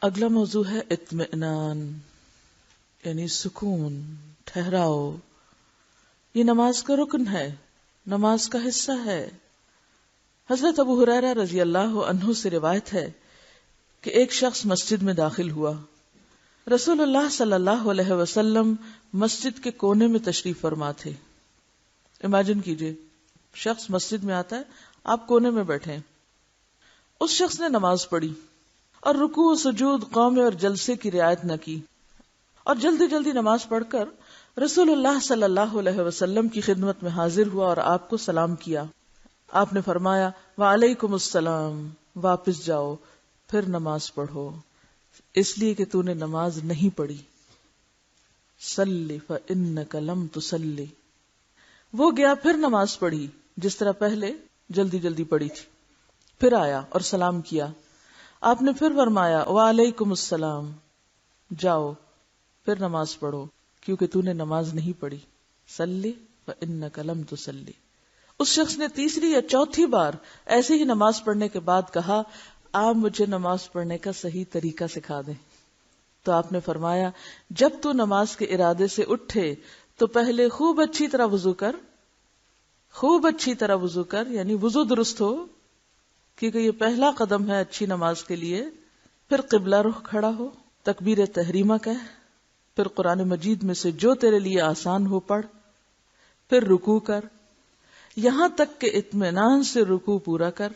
اگلا موضوع ہے اطمینان، یعنی سکون، ٹھہراؤ. یہ نماز کا رکن ہے، نماز کا حصہ ہے. حضرت ابو ہریرہ رضی اللہ عنہ سے روایت ہے کہ ایک شخص مسجد میں داخل ہوا. رسول اللہ صلی اللہ علیہ وسلم مسجد کے کونے میں تشریف فرما تھے. امیجن کیجئے شخص مسجد میں آتا ہے، آپ کونے میں بیٹھے ہیں. اس شخص نے نماز پڑھی اور رکوع، سجود، قومے اور جلسے کی رعایت نہ کی، اور جلدی جلدی نماز پڑھ کر رسول اللہ صلی اللہ علیہ وسلم کی خدمت میں حاضر ہوا اور آپ کو سلام کیا. آپ نے فرمایا وعلیکم السلام، واپس جاؤ، پھر نماز پڑھو، اس لیے کہ تو نے نماز نہیں پڑھی. صلی فإنک لم تصلی. وہ گیا، پھر نماز پڑھی جس طرح پہلے جلدی جلدی پڑھی تھی. پھر آیا اور سلام کیا. آپ نے پھر فرمایا وعلیکم السلام، جاؤ پھر نماز پڑھو کیونکہ تو نے نماز نہیں پڑھی. صلی فإنک لم تصلی. اس شخص نے تیسری یا چوتھی بار ایسے ہی نماز پڑھنے کے بعد کہا آپ مجھے نماز پڑھنے کا صحیح طریقہ سکھا دیں. تو آپ نے فرمایا جب تو نماز کے ارادے سے اٹھے تو پہلے خوب اچھی طرح وضو کر، خوب اچھی طرح وضو کر، یعنی وضو درست ہو کیونکہ یہ پہلا قدم ہے اچھی نماز کے لیے. پھر قبلہ رخ کھڑا ہو، تکبیر تحریمہ کہہ، پھر قرآن مجید میں سے جو تیرے لیے آسان ہو پڑھ، پھر رکوع کر، یہاں تک کہ اطمینان سے رکوع پورا کر،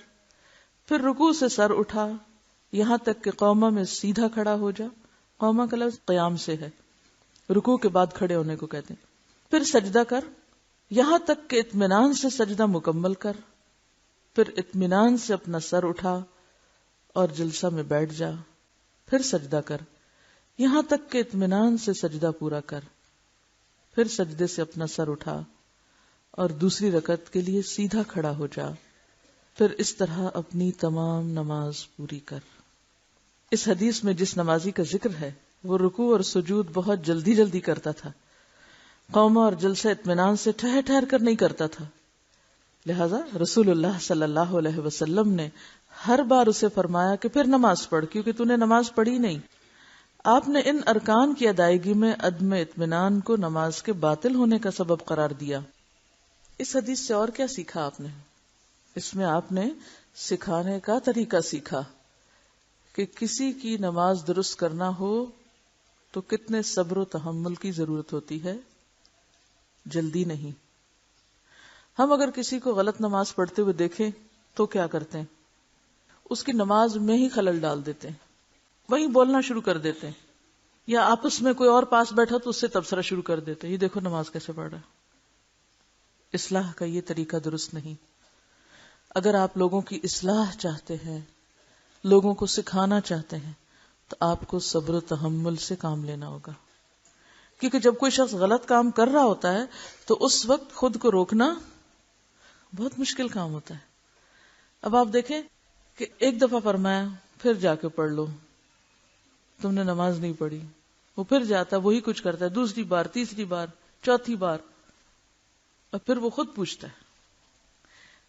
پھر رکوع سے سر اٹھا یہاں تک کہ قومہ میں سیدھا کھڑا ہو جا. قومہ کا لفظ قیام سے ہے، رکوع کے بعد کھڑے ہونے کو کہتے ہیں. پھر سجدہ کر یہاں تک کہ اطمینان سے سجدہ مکمل کر، پھر اطمینان سے اپنا سر اٹھا اور جلسہ میں بیٹھ جا. پھر سجدہ کر یہاں تک کہ اطمینان سے سجدہ پورا کر، پھر سجدے سے اپنا سر اٹھا اور دوسری رکعت کے لیے سیدھا کھڑا ہو جا. پھر اس طرح اپنی تمام نماز پوری کر. اس حدیث میں جس نمازی کا ذکر ہے وہ رکوع اور سجود بہت جلدی جلدی کرتا تھا، قومہ اور جلسہ اطمینان سے ٹھہر ٹھہر کر نہیں کرتا تھا. لہذا رسول اللہ صلی اللہ علیہ وسلم نے ہر بار اسے فرمایا کہ پھر نماز پڑھ کیونکہ تو نے نماز پڑھی نہیں. آپ نے ان ارکان کی ادائیگی میں عدم اطمینان کو نماز کے باطل ہونے کا سبب قرار دیا. اس حدیث سے اور کیا سیکھا آپ نے؟ اس میں آپ نے سکھانے کا طریقہ سیکھا کہ کسی کی نماز درست کرنا ہو تو کتنے صبر و تحمل کی ضرورت ہوتی ہے، جلدی نہیں. ہم اگر کسی کو غلط نماز پڑھتے ہوئے دیکھیں تو کیا کرتے ہیں؟ اس کی نماز میں ہی خلل ڈال دیتے ہیں، وہیں بولنا شروع کر دیتے ہیں، یا آپس میں کوئی اور پاس بیٹھا تو اس سے تبصرہ شروع کر دیتے ہیں، یہ دیکھو نماز کیسے پڑھ رہا ہے. اصلاح کا یہ طریقہ درست نہیں. اگر آپ لوگوں کی اصلاح چاہتے ہیں، لوگوں کو سکھانا چاہتے ہیں، تو آپ کو صبر و تحمل سے کام لینا ہوگا. کیونکہ جب کوئی شخص غلط کام کر رہا ہوتا ہے تو اس وقت خود کو روکنا بہت مشکل کام ہوتا ہے. اب آپ دیکھیں کہ ایک دفعہ فرمایا پھر جا کے پڑھ لو، تم نے نماز نہیں پڑھی. وہ پھر جاتا ہے وہی کچھ کرتا ہے، دوسری بار، تیسری بار، چوتھی بار، اور پھر وہ خود پوچھتا ہے.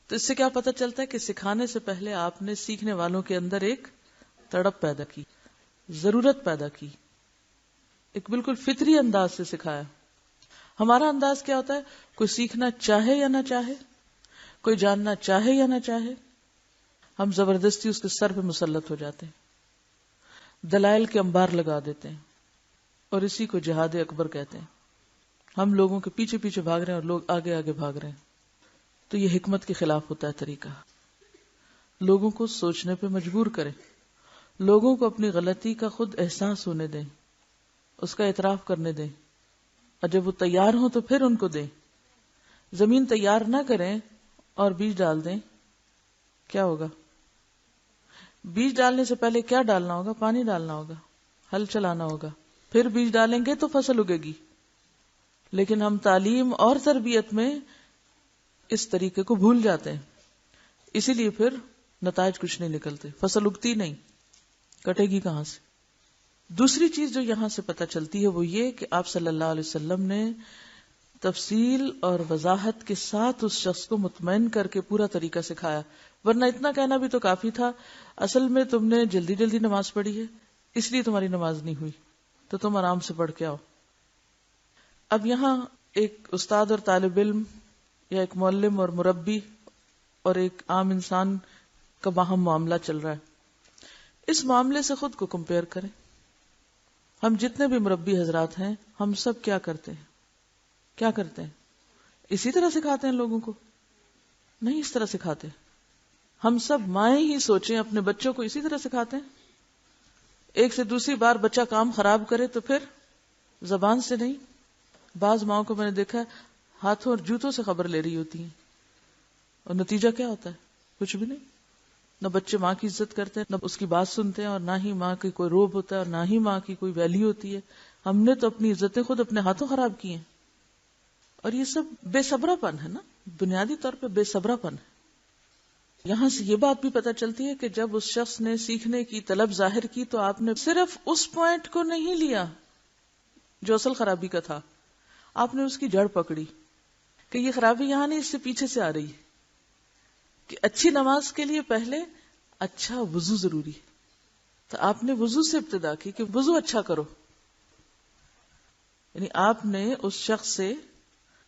تو اس سے کیا پتہ چلتا ہے کہ سکھانے سے پہلے آپ نے سیکھنے والوں کے اندر ایک تڑپ پیدا کی، ضرورت پیدا کی، ایک بالکل فطری انداز سے سکھایا. ہمارا انداز کیا ہوتا ہے؟ کوئی سیکھنا چاہے یا نہ چاہے، کوئی جاننا چاہے یا نہ چاہے، ہم زبردستی اس کے سر پہ مسلط ہو جاتے ہیں، دلائل کے انبار لگا دیتے ہیں، اور اسی کو جہاد اکبر کہتے ہیں. ہم لوگوں کے پیچھے پیچھے بھاگ رہے ہیں اور لوگ آگے آگے بھاگ رہے ہیں. تو یہ حکمت کے خلاف ہوتا ہے طریقہ. لوگوں کو سوچنے پہ مجبور کریں، لوگوں کو اپنی غلطی کا خود احساس ہونے دیں، اس کا اعتراف کرنے دیں، اور جب وہ تیار ہوں تو پھر ان کو دیں. زمین تیار نہ کریں اور بیج ڈال دیں، کیا ہوگا؟ بیج ڈالنے سے پہلے کیا ڈالنا ہوگا؟ پانی ڈالنا ہوگا، ہل چلانا ہوگا، پھر بیج ڈالیں گے تو فصل اگے گی. لیکن ہم تعلیم اور تربیت میں اس طریقے کو بھول جاتے ہیں، اسی لیے پھر نتائج کچھ نہیں نکلتے، فصل اگتی نہیں، کٹے گی کہاں سے؟ دوسری چیز جو یہاں سے پتہ چلتی ہے وہ یہ کہ آپ صلی اللہ علیہ وسلم نے تفصیل اور وضاحت کے ساتھ اس شخص کو مطمئن کر کے پورا طریقہ سکھایا. ورنہ اتنا کہنا بھی تو کافی تھا، اصل میں تم نے جلدی جلدی نماز پڑھی ہے اس لیے تمہاری نماز نہیں ہوئی، تو تم آرام سے پڑھ کے آؤ۔ اب یہاں ایک استاد اور طالب علم یا ایک معلم اور مربی اور ایک عام انسان کا باہم معاملہ چل رہا ہے۔ اس معاملے سے خود کو کمپیئر کریں۔ ہم جتنے بھی مربی حضرات ہیں، ہم سب کیا کرتے ہیں؟ کیا کرتے ہیں؟ اسی طرح سکھاتے ہیں لوگوں کو؟ نہیں اس طرح سکھاتے۔ ہم سب مائیں ہی سوچیں، اپنے بچوں کو اسی طرح سکھاتے ہیں؟ ایک سے دوسری بار بچہ کام خراب کرے تو پھر زبان سے نہیں، بعض ماؤں کو میں نے دیکھا ہے ہاتھوں اور جوتوں سے خبر لے رہی ہوتی ہیں، اور نتیجہ کیا ہوتا ہے؟ کچھ بھی نہیں۔ نہ بچے ماں کی عزت کرتے ہیں، نہ اس کی بات سنتے ہیں، اور نہ ہی ماں کی کوئی روب ہوتا ہے، اور نہ ہی ماں کی کوئی ویلیو ہوتی ہے۔ ہم نے تو اپنی عزتیں خود اپنے ہاتھوں خراب کی ہیں، اور یہ سب بے صبرا پن ہے نا، بنیادی طور پہ بے صبرا پن ہے۔ یہاں سے یہ بات بھی پتہ چلتی ہے کہ جب اس شخص نے سیکھنے کی طلب ظاہر کی تو آپ نے صرف اس پوائنٹ کو نہیں لیا جو اصل خرابی کا تھا، آپ نے اس کی جڑ پکڑی کہ یہ خرابی یہاں نہیں، اس سے پیچھے سے آ رہی ہے، کہ اچھی نماز کے لیے پہلے اچھا وضو ضروری ہے۔ تو آپ نے وضو سے ابتدا کی کہ وضو اچھا کرو، یعنی آپ نے اس شخص سے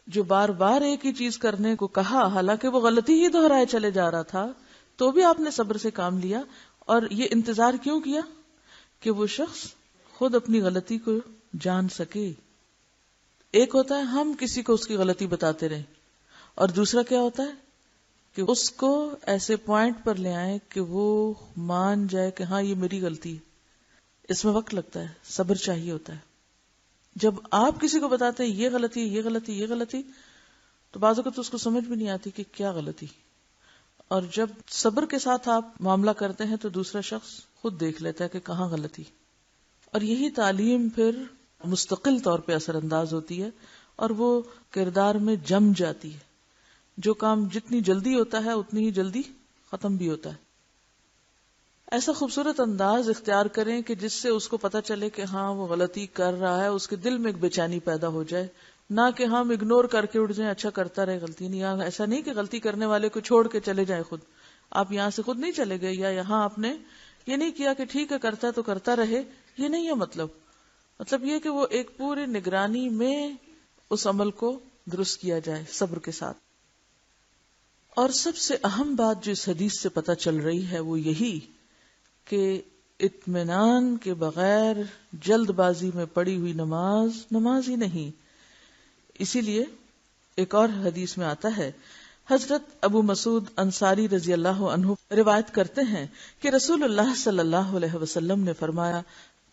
جو بار بار ایک ہی چیز کرنے کو کہا، حالانکہ وہ غلطی ہی دہرائے چلے جا رہا تھا، تو بھی آپ نے صبر سے کام لیا۔ اور یہ انتظار کیوں کیا؟ کہ وہ شخص خود اپنی غلطی کو جان سکے۔ ایک ہوتا ہے ہم کسی کو اس کی غلطی بتاتے رہیں، اور دوسرا کیا ہوتا ہے کہ اس کو ایسے پوائنٹ پر لے آئیں کہ وہ مان جائے کہ ہاں یہ میری غلطی ہے۔ اس میں وقت لگتا ہے، صبر چاہیے ہوتا ہے۔ جب آپ کسی کو بتاتے ہیں یہ غلطی یہ غلطی یہ غلطی، تو بعض اوقات تو اس کو سمجھ بھی نہیں آتی کہ کیا غلطی، اور جب صبر کے ساتھ آپ معاملہ کرتے ہیں تو دوسرا شخص خود دیکھ لیتا ہے کہ کہاں غلطی، اور یہی تعلیم پھر مستقل طور پہ اثر انداز ہوتی ہے اور وہ کردار میں جم جاتی ہے۔ جو کام جتنی جلدی ہوتا ہے اتنی ہی جلدی ختم بھی ہوتا ہے۔ ایسا خوبصورت انداز اختیار کریں کہ جس سے اس کو پتہ چلے کہ ہاں وہ غلطی کر رہا ہے، اس کے دل میں ایک بے چینی پیدا ہو جائے، نہ کہ ہم اگنور کر کے اٹھ جائیں، اچھا کرتا رہے غلطی نہیں۔ ایسا نہیں کہ غلطی کرنے والے کو چھوڑ کے چلے جائیں، خود آپ یہاں سے خود نہیں چلے گئے، یا یہاں آپ نے یہ نہیں کیا کہ ٹھیک ہے کرتا ہے تو کرتا رہے، یہ نہیں ہے مطلب یہ کہ وہ ایک پوری نگرانی میں اس عمل کو درست کیا جائے صبر کے ساتھ۔ اور سب سے اہم بات جو اس حدیث سے پتہ چل رہی ہے وہ یہی کہ اطمینان کے بغیر جلد بازی میں پڑی ہوئی نماز ہی نہیں۔ اسی لیے ایک اور حدیث میں آتا ہے، حضرت ابو مسعود انصاری رضی اللہ عنہ روایت کرتے ہیں کہ رسول اللہ صلی اللہ علیہ وسلم نے فرمایا،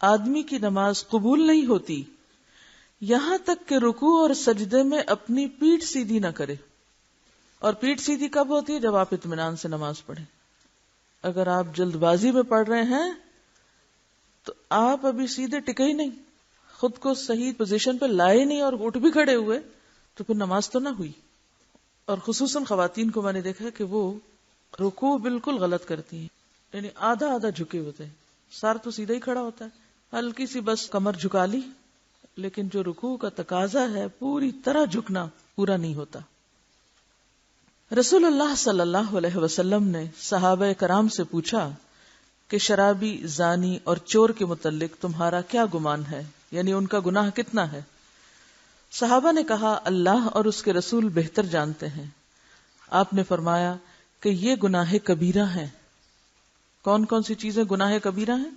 آدمی کی نماز قبول نہیں ہوتی یہاں تک کہ رکوع اور سجدے میں اپنی پیٹھ سیدھی نہ کرے۔ اور پیٹھ سیدھی کب ہوتی ہے؟ جب آپ اطمینان سے نماز پڑھیں۔ اگر آپ جلد بازی میں پڑھ رہے ہیں تو آپ ابھی سیدھے ٹکے ہی نہیں، خود کو صحیح پوزیشن پہ لائے نہیں اور اٹھ بھی کھڑے ہوئے، تو پھر نماز تو نہ ہوئی۔ اور خصوصاً خواتین کو میں نے دیکھا کہ وہ رکوع بالکل غلط کرتی ہیں، یعنی آدھا آدھا جھکے ہوتے ہیں، سر تو سیدھا ہی کھڑا ہوتا ہے، ہلکی سی بس کمر جھکا لی، لیکن جو رکوع کا تقاضا ہے پوری طرح جھکنا پورا نہیں ہوتا۔ رسول اللہ صلی اللہ علیہ وسلم نے صحابہ کرام سے پوچھا کہ شرابی، زانی اور چور کے متعلق تمہارا کیا گمان ہے، یعنی ان کا گناہ کتنا ہے؟ صحابہ نے کہا، اللہ اور اس کے رسول بہتر جانتے ہیں۔ آپ نے فرمایا کہ یہ گناہ کبیرہ ہیں۔ کون کون سی چیزیں گناہ کبیرہ ہیں؟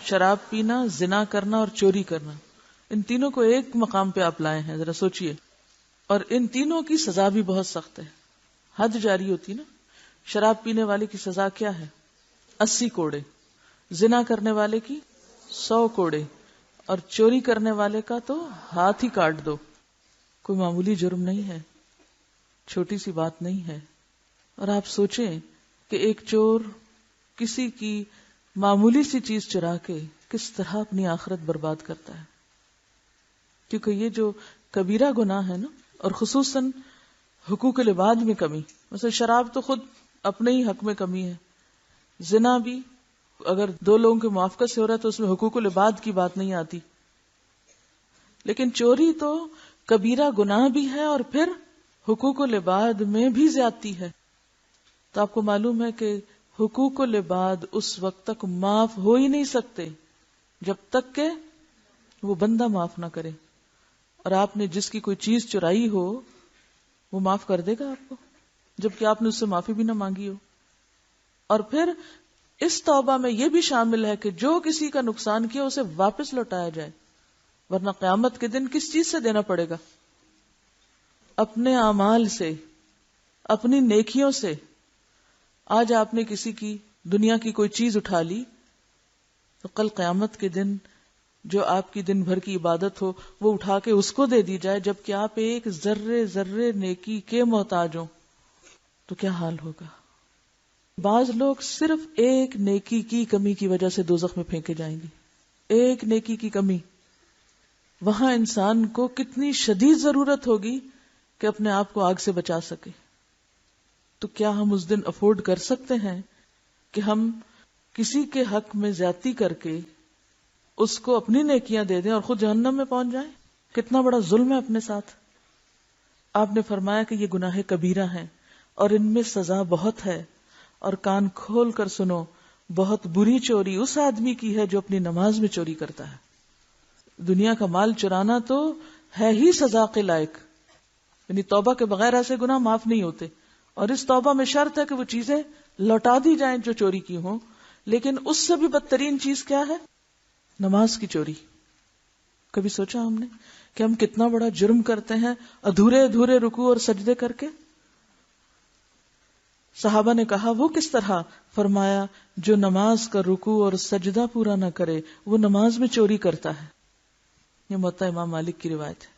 شراب پینا، زنا کرنا اور چوری کرنا۔ ان تینوں کو ایک مقام پہ آپ لائے ہیں، ذرا سوچئے، اور ان تینوں کی سزا بھی بہت سخت ہے، حد جاری ہوتی نا۔ شراب پینے والے کی سزا کیا ہے؟ 80 کوڑے، زنا کرنے والے کی 100 کوڑے، اور چوری کرنے والے کا تو ہاتھ ہی کاٹ دو۔ کوئی معمولی جرم نہیں ہے، چھوٹی سی بات نہیں ہے۔ اور آپ سوچیں کہ ایک چور کسی کی معمولی سی چیز چرا کے کس طرح اپنی آخرت برباد کرتا ہے، کیونکہ یہ جو کبیرہ گناہ ہے نا، اور خصوصاً حقوق العباد میں کمی، مثلا شراب تو خود اپنے ہی حق میں کمی ہے، زنا بھی اگر 2 لوگوں کے موافقت سے ہو رہا ہے تو اس میں حقوق العباد کی بات نہیں آتی، لیکن چوری تو کبیرہ گناہ بھی ہے اور پھر حقوق العباد میں بھی زیادتی ہے۔ تو آپ کو معلوم ہے کہ حقوق العباد اس وقت تک معاف ہو ہی نہیں سکتے جب تک کہ وہ بندہ معاف نہ کرے. اور آپ نے جس کی کوئی چیز چرائی ہو وہ معاف کر دے گا آپ کو جبکہ آپ نے اس سے معافی بھی نہ مانگی ہو. اور پھر اس توبہ میں یہ بھی شامل ہے کہ جو کسی کا نقصان کیا اسے واپس لوٹایا جائے، ورنہ قیامت کے دن کس چیز سے دینا پڑے گا؟ اپنے اعمال سے، اپنی نیکیوں سے. آج آپ نے کسی کی دنیا کی کوئی چیز اٹھا لی تو کل قیامت کے دن جو آپ کی دن بھر کی عبادت ہو وہ اٹھا کے اس کو دے دی جائے جبکہ آپ ایک ذرے ذرے نیکی کے محتاج ہوں تو کیا حال ہوگا؟ بعض لوگ صرف ایک نیکی کی کمی کی وجہ سے دوزخ میں پھینکے جائیں گے. ایک نیکی کی کمی. وہاں انسان کو کتنی شدید ضرورت ہوگی کہ اپنے آپ کو آگ سے بچا سکے. تو کیا ہم اس دن افورڈ کر سکتے ہیں کہ ہم کسی کے حق میں زیادتی کر کے اس کو اپنی نیکیاں دے دیں اور خود جہنم میں پہنچ جائیں؟ کتنا بڑا ظلم ہے اپنے ساتھ. آپ نے فرمایا کہ یہ گناہ کبیرہ ہیں اور ان میں سزا بہت ہے، اور کان کھول کر سنو، بہت بری چوری اس آدمی کی ہے جو اپنی نماز میں چوری کرتا ہے. دنیا کا مال چرانا تو ہے ہی سزا کے لائق، یعنی توبہ کے بغیر ایسے گناہ معاف نہیں ہوتے. اور اس توبہ میں شرط ہے کہ وہ چیزیں لوٹا دی جائیں جو چوری کی ہوں. لیکن اس سے بھی بدترین چیز کیا ہے؟ نماز کی چوری. کبھی سوچا ہم نے کہ ہم کتنا بڑا جرم کرتے ہیں ادھورے ادھورے رکوع اور سجدے کر کے؟ صحابہ نے کہا وہ کس طرح؟ فرمایا جو نماز کا رکوع اور سجدہ پورا نہ کرے وہ نماز میں چوری کرتا ہے. یہ موطا امام مالک کی روایت ہے.